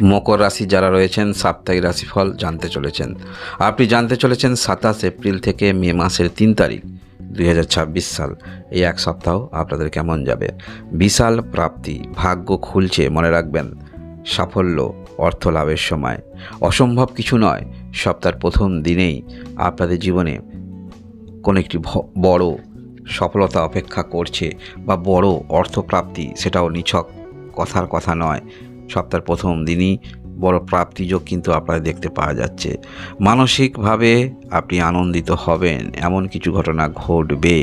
মকর রাশি যারা রয়েছেন সাপ্তাহিক রাশিফল জানতে চলেছেন। আপনি জানতে চলেছেন 27 এপ্রিল থেকে মে মাসের 3 তারিখ 2026 সাল, এই এক সপ্তাহ আপনাদের কেমন যাবে। বিশাল প্রাপ্তি, ভাগ্য খুলছে, মনে রাখবেন সাফল্য, অর্থ লাভের সময়। অসম্ভব কিছু নয়, সপ্তাহের প্রথম দিনেই আপনাদের জীবনে কোনো একটি বড় সফলতা অপেক্ষা করছে বা বড় অর্থপ্রাপ্তি, সেটাও নিছক কথার কথা নয়। সপ্তাহের প্রথম দিনই বড় প্রাপ্তিযোগ কিন্তু আপনারা দেখতে পাওয়া যাচ্ছে। মানসিকভাবে আপনি আনন্দিত হবেন, এমন কিছু ঘটনা ঘটবে।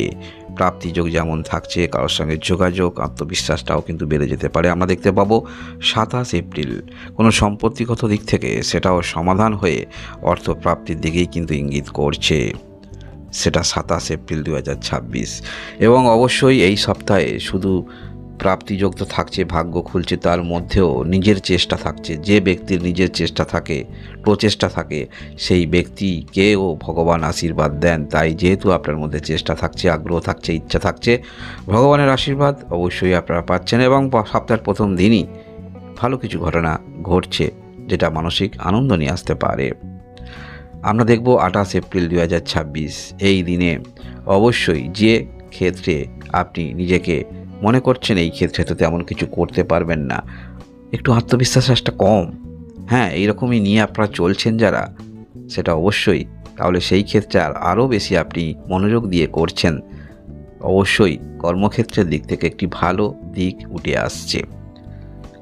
প্রাপ্তিযোগ যেমন থাকছে, কারোর সঙ্গে যোগাযোগ, আত্মবিশ্বাসটাও কিন্তু বেড়ে যেতে পারে। আমরা দেখতে পাবো 27 এপ্রিল কোনো সম্পত্তিগত দিক থেকে সেটাও সমাধান হয়ে অর্থপ্রাপ্তির দিকেই কিন্তু ইঙ্গিত করছে। সেটা 27 এপ্রিল 2026। এবং অবশ্যই এই সপ্তাহে শুধু প্রাপ্তিযোগ তো থাকছে, ভাগ্য খুলছে, তার মধ্যেও নিজের চেষ্টা থাকছে। যে ব্যক্তির নিজের চেষ্টা থাকে, প্রচেষ্টা থাকে, সেই ব্যক্তিকেও ভগবান আশীর্বাদ দেন। তাই যেহেতু আপনার মধ্যে চেষ্টা থাকছে, আগ্রহ থাকছে, ইচ্ছা থাকছে, ভগবানের আশীর্বাদ অবশ্যই আপনারা পাচ্ছেন। এবং সপ্তাহের প্রথম দিনই ভালো কিছু ঘটনা ঘটছে, যেটা মানসিক আনন্দ নিয়ে আসতে পারে। আমরা দেখব 28 এপ্রিল 2026 এই দিনে অবশ্যই যে ক্ষেত্রে আপনি নিজেকে মনে করছেন এই ক্ষেত্রে তো তেমন কিছু করতে পারবেন না, একটু আত্মবিশ্বাস একটা কম, হ্যাঁ এইরকমই নিয়ে আপনারা চলছেন যারা, সেটা অবশ্যই তাহলে সেই ক্ষেত্রে আরও বেশি আপনি মনোযোগ দিয়ে করছেন। অবশ্যই কর্মক্ষেত্রের দিক থেকে একটি ভালো দিক উঠে আসছে।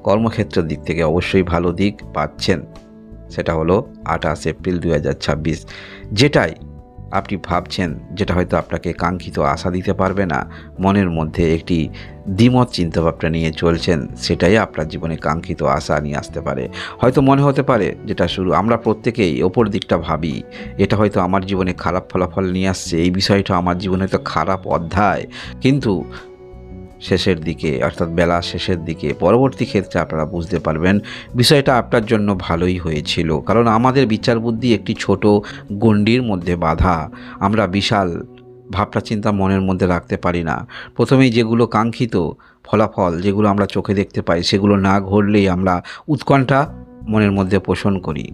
কর্মক্ষেত্রের দিক থেকে অবশ্যই ভালো দিক পাচ্ছেন। সেটা হলো 28 এপ্রিল 2026। যেটাই আপনি ভাবছেন, যেটা হয়তো আপনাকে কাঙ্ক্ষিত আশা দিতে পারবে না, মনের মধ্যে একটি দ্বিমত চিন্তাভাবনা নিয়ে চলছেন, সেটাই আপনার জীবনে কাঙ্ক্ষিত আশা নিয়ে আসতে পারে। হয়তো মনে হতে পারে, যেটা শুরু আমরা প্রত্যেকেই ওপর দিকটা ভাবি, এটা হয়তো আমার জীবনে খারাপ ফলাফল নিয়ে আসছে, এই বিষয়টা আমার জীবনে তো খারাপ অধ্যায়। কিন্তু শেষের দিকে, অর্থাৎ বেলা শেষের দিকে, পরবর্তী ক্ষেত্রে আপনারা বুঝতে পারবেন বিষয়টা আপনার জন্য ভালোই হয়েছিল। কারণ আমাদের বিচার বুদ্ধি একটি ছোট গণ্ডির মধ্যে বাঁধা, আমরা বিশাল ভাবনা চিন্তা মনের মধ্যে রাখতে পারি না। প্রথমেই যেগুলো কাঙ্ক্ষিত ফলাফল, যেগুলো আমরা চোখে দেখতে পাই, সেগুলো না ঘটলেই আমরা উৎকণ্ঠা মনের মধ্যে পোষণ করি,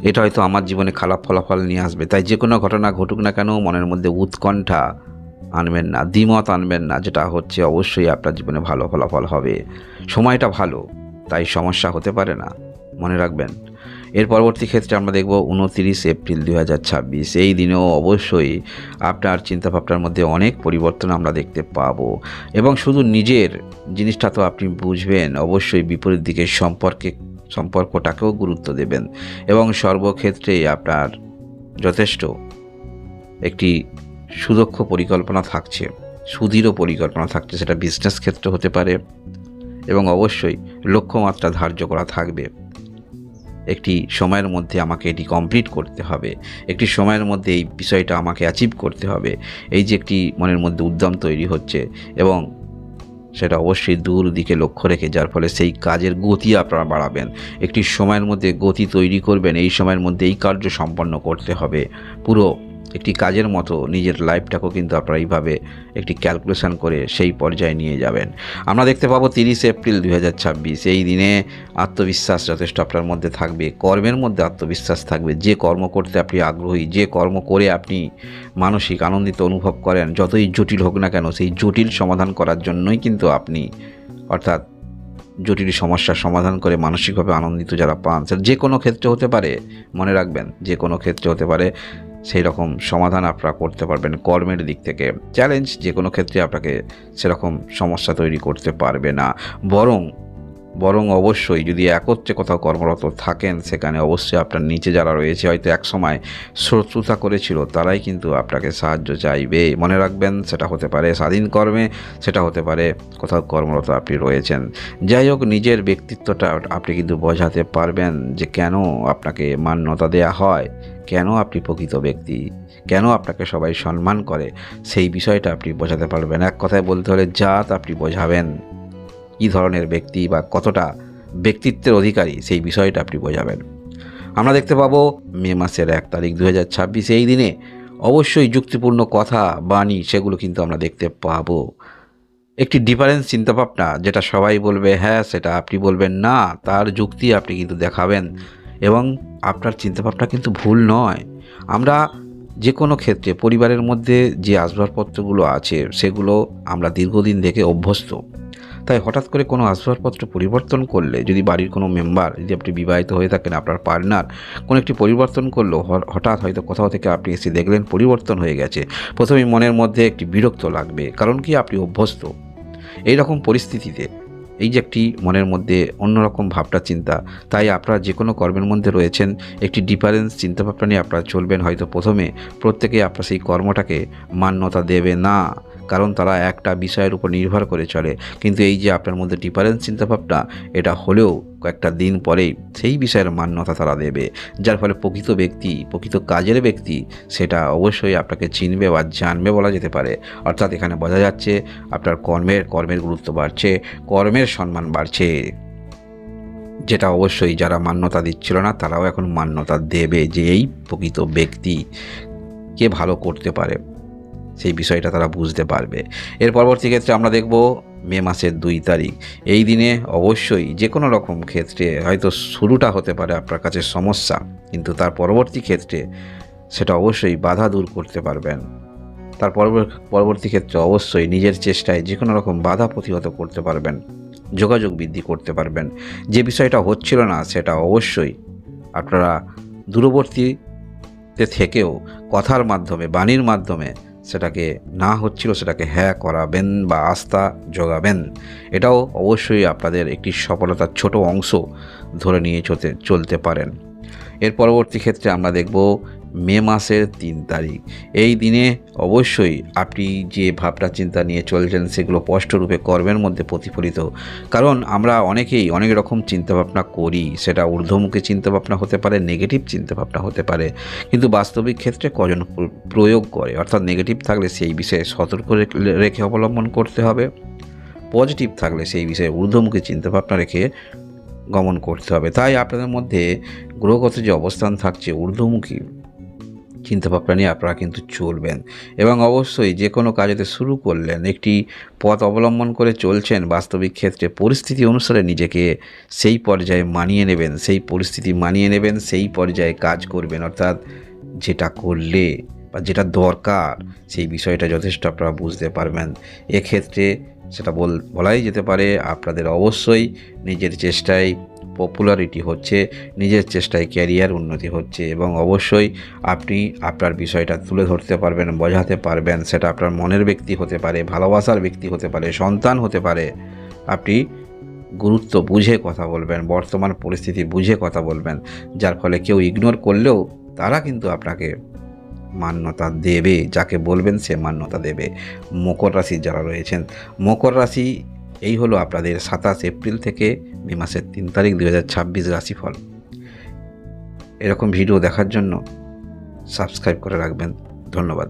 এটা হয়তো আমার জীবনে খারাপ ফলাফল নিয়ে আসবে। তাই যে কোনো ঘটনা ঘটুক না কেন, মনের মধ্যে উৎকণ্ঠা আনবেন না, দ্বিমত আনবেন না। যেটা হচ্ছে অবশ্যই আপনার জীবনে ভালো ফলাফল হবে। সময়টা ভালো, তাই সমস্যা হতে পারে না, মনে রাখবেন। এর পরবর্তী ক্ষেত্রে আমরা দেখব 29 এপ্রিল 2026 এই দিনেও অবশ্যই আপনার চিন্তাভাবনার মধ্যে অনেক পরিবর্তন আমরা দেখতে পাবো। এবং শুধু নিজের জিনিসটা তো আপনি বুঝবেন, অবশ্যই বিপরীত দিকের সম্পর্কটাকেও গুরুত্ব দেবেন। এবং সর্বক্ষেত্রেই আপনার যথেষ্ট একটি সুদক্ষ পরিকল্পনা থাকছে, সুদৃঢ় পরিকল্পনা থাকছে, সেটা বিজনেস ক্ষেত্র হতে পারে। এবং অবশ্যই লক্ষ্যমাত্রা ধার্য করা থাকবে, একটি সময়ের মধ্যে আমাকে এটি কমপ্লিট করতে হবে, একটি সময়ের মধ্যে এই বিষয়টা আমাকে অ্যাচিভ করতে হবে। এই যে একটি মনের মধ্যে উদ্যম তৈরি হচ্ছে, এবং সেটা অবশ্যই দূর দিকে লক্ষ্য রেখে, যার ফলে সেই কাজের গতি আপনারা বাড়াবেন, একটি সময়ের মধ্যে গতি তৈরি করবেন। এই সময়ের মধ্যে এই কার্য সম্পন্ন করতে হবে, পুরো একটি কাজের মতো নিজের লাইফটাকেও কিন্তু আপনারা এইভাবে একটি ক্যালকুলেশন করে সেই পর্যায়ে নিয়ে যাবেন। আমরা দেখতে পাবো 30 এপ্রিল 2026 এই দিনে আত্মবিশ্বাস যথেষ্ট আপনার মধ্যে থাকবে, কর্মের মধ্যে আত্মবিশ্বাস থাকবে। যে কর্ম করতে আপনি আগ্রহী, যে কর্ম করে আপনি মানসিক আনন্দিত অনুভব করেন, যতই জটিল হোক না কেন, সেই জটিল সমাধান করার জন্যই কিন্তু আপনি, অর্থাৎ জটিল সমস্যার সমাধান করে মানসিকভাবে আনন্দিত যারা পান, সেটা যে কোনো ক্ষেত্রে হতে পারে, মনে রাখবেন যে কোনো ক্ষেত্রে হতে পারে, সেই রকম সমাধান আপনারা করতে পারবেন। কর্মের দিক থেকে চ্যালেঞ্জ যে কোনো ক্ষেত্রে আপনাকে সেরকম সমস্যা তৈরি করতে পারবে না। বরং অবশ্যই যদি একত্রে কোথাও কর্মরত থাকেন, সেখানে অবশ্যই আপনার নিচে যারা রয়েছে, হয়তো একসময় শত্রুতা করেছিল, তারাই কিন্তু আপনাকে সাহায্য চাইবে, মনে রাখবেন। সেটা হতে পারে স্বাধীন কর্মে, সেটা হতে পারে কোথাও কর্মরত আপনি রয়েছেন। যাই হোক, নিজের ব্যক্তিত্বটা আপনি কিন্তু বোঝাতে পারবেন, যে কেন আপনাকে মান্যতা দেয়া হয়, কেন আপনি প্রকৃত ব্যক্তি, কেন আপনাকে সবাই সম্মান করে, সেই বিষয়টা আপনি বোঝাতে পারবেন। এক কথায় বলতে হলে জাত আপনি বোঝাবেন, কী ধরনের ব্যক্তি বা কতটা ব্যক্তিত্বের অধিকারী, সেই বিষয়টা আপনি বোঝাবেন। আমরা দেখতে পাবো মে মাসের 1 তারিখ 2026 এই দিনে অবশ্যই যুক্তিপূর্ণ কথা বাণী, সেগুলো কিন্তু আমরা দেখতে পাবো। একটি ডিফারেন্স চিন্তাভাবনা, যেটা সবাই বলবে হ্যাঁ, সেটা আপনি বলবেন না, তার যুক্তি আপনি কিন্তু দেখাবেন এবং আপনার চিন্তাভাবনা কিন্তু ভুল নয়। আমরা যে কোনো ক্ষেত্রে পরিবারের মধ্যে যে আসবাবপত্রগুলো আছে সেগুলো আমরা দীর্ঘদিন থেকে অভ্যস্ত। তাই হঠাৎ করে কোনো আসবাবপত্র পরিবর্তন করলে, যদি বাড়ির কোনো মেম্বার, যদি আপনি বিবাহিত হয়ে থাকেন, আপনার পার্টনার কোনো একটি পরিবর্তন করলো, হঠাৎ হয়তো কোথাও থেকে আপনি এসে দেখলেন পরিবর্তন হয়ে গেছে, প্রথমেই মনের মধ্যে একটি বিরক্ত লাগবে। কারণ কি, আপনি অভ্যস্ত। এই রকম পরিস্থিতিতে এই যে একটি মনের মধ্যে অন্যরকম ভাবনা চিন্তা, তাই আপনারা যে কোনো কর্মের মধ্যে রয়েছেন একটি ডিফারেন্স চিন্তাভাবনা নিয়ে আপনারা চলবেন। হয়তো প্রথমে প্রত্যেকে আপনার সেই কর্মটাকে মান্যতা দেবে না, কারণ তারা একটা বিষয়ের উপর নির্ভর করে চলে। কিন্তু এই যে আপনার মধ্যে ডিফারেন্স চিন্তাভাবনা, এটা হলেও কয়েকটা দিন পরেই সেই বিষয়ের মান্যতা তারা দেবে, যার ফলে প্রকৃত ব্যক্তি, প্রকৃত কাজের ব্যক্তি সেটা অবশ্যই আপনাকে চিনবে বা জানবে বলা যেতে পারে। অর্থাৎ এখানে বোঝা যাচ্ছে আপনার কর্মের গুরুত্ব বাড়ছে, কর্মের সম্মান বাড়ছে, যেটা অবশ্যই যারা মান্যতা দিচ্ছিল না তারাও এখন মান্যতা দেবে যে এই প্রকৃত ব্যক্তি কে ভালো করতে পারে, সেই বিষয়টা তারা বুঝতে পারবে। এর পরবর্তী ক্ষেত্রে আমরা দেখব মে মাসের 2 তারিখ। এই দিনে অবশ্যই যে কোনো রকম ক্ষেত্রে হয়তো শুরুটা হতে পারে আপনার কাছে সমস্যা, কিন্তু তার পরবর্তী ক্ষেত্রে সেটা অবশ্যই বাধা দূর করতে পারবেন। তার পরবর্তী ক্ষেত্রে অবশ্যই নিজের চেষ্টায় যে কোনো রকম বাধা প্রতিহত করতে পারবেন, যোগাযোগ বৃদ্ধি করতে পারবেন। যে বিষয়টা হচ্ছিল না সেটা অবশ্যই আপনারা দূরবর্তীতে থেকেও কথার মাধ্যমে, বাণীর মাধ্যমে সেটাকে না হচ্ছিল সেটাকে হ্যাঁ করাবেন বা আস্থা যোগাবেন। এটাও অবশ্যই আপনাদের একটি সফলতার ছোট অংশ ধরে নিয়ে চলতে পারেন। এর পরবর্তী ক্ষেত্রে আমরা দেখব মে মাসের 3 তারিখ। এই দিনে অবশ্যই আপনি যে ভাবনা চিন্তা নিয়ে চলছেন সেগুলো স্পষ্টরূপে কর্মের মধ্যে প্রতিফলিত। কারণ আমরা অনেকেই অনেক রকম চিন্তাভাবনা করি, সেটা ঊর্ধ্বমুখী চিন্তাভাবনা হতে পারে, নেগেটিভ চিন্তাভাবনা হতে পারে, কিন্তু বাস্তবিক ক্ষেত্রে কজন প্রয়োগ করে। অর্থাৎ নেগেটিভ থাকলে সেই বিষয়ে সতর্ক রেখে অবলম্বন করতে হবে, পজিটিভ থাকলে সেই বিষয়ে ঊর্ধ্বমুখী চিন্তাভাবনা রেখে গমন করতে হবে। তাই আপনাদের মধ্যে গ্রহগত যে অবস্থান থাকছে ঊর্ধ্বমুখী চিন্তাভাবনা নিয়ে আপনারা কিন্তু চলবেন এবং অবশ্যই যে কোনো কাজেতে শুরু করলেন একটি পথ অবলম্বন করে চলছেন, বাস্তবিক ক্ষেত্রে পরিস্থিতি অনুসারে নিজেকে সেই পর্যায়ে মানিয়ে নেবেন, সেই পরিস্থিতি মানিয়ে নেবেন, সেই পর্যায়ে কাজ করবেন। অর্থাৎ যেটা করলে বা যেটা দরকার সেই বিষয়টা যথেষ্ট আপনারা বুঝতে পারবেন। এক্ষেত্রে সেটা বলাই যেতে পারে আপনাদের অবশ্যই নিজের চেষ্টায় পপুলারিটি হচ্ছে, নিজের চেষ্টায় ক্যারিয়ার উন্নতি হচ্ছে এবং অবশ্যই আপনি আপনার বিষয়টা তুলে ধরতে পারবেন, বোঝাতে পারবেন। সেটা আপনার মনের ব্যক্তি হতে পারে, ভালোবাসার ব্যক্তি হতে পারে, সন্তান হতে পারে। আপনি গুরুত্ব বুঝে কথা বলবেন, বর্তমান পরিস্থিতি বুঝে কথা বলবেন, যার ফলে কেউ ইগনোর করলেও তারা কিন্তু আপনাকে মান্যতা দেবে, যাকে বলবেন সে মান্যতা দেবে। মকর রাশি যারা রয়েছেন, মকর রাশি এই হলো আপনাদের 27 এপ্রিল থেকে মে মাসের 3 তারিখ 2026 রাশিফল। এরকম ভিডিও দেখার জন্য সাবস্ক্রাইব করে রাখবেন। ধন্যবাদ।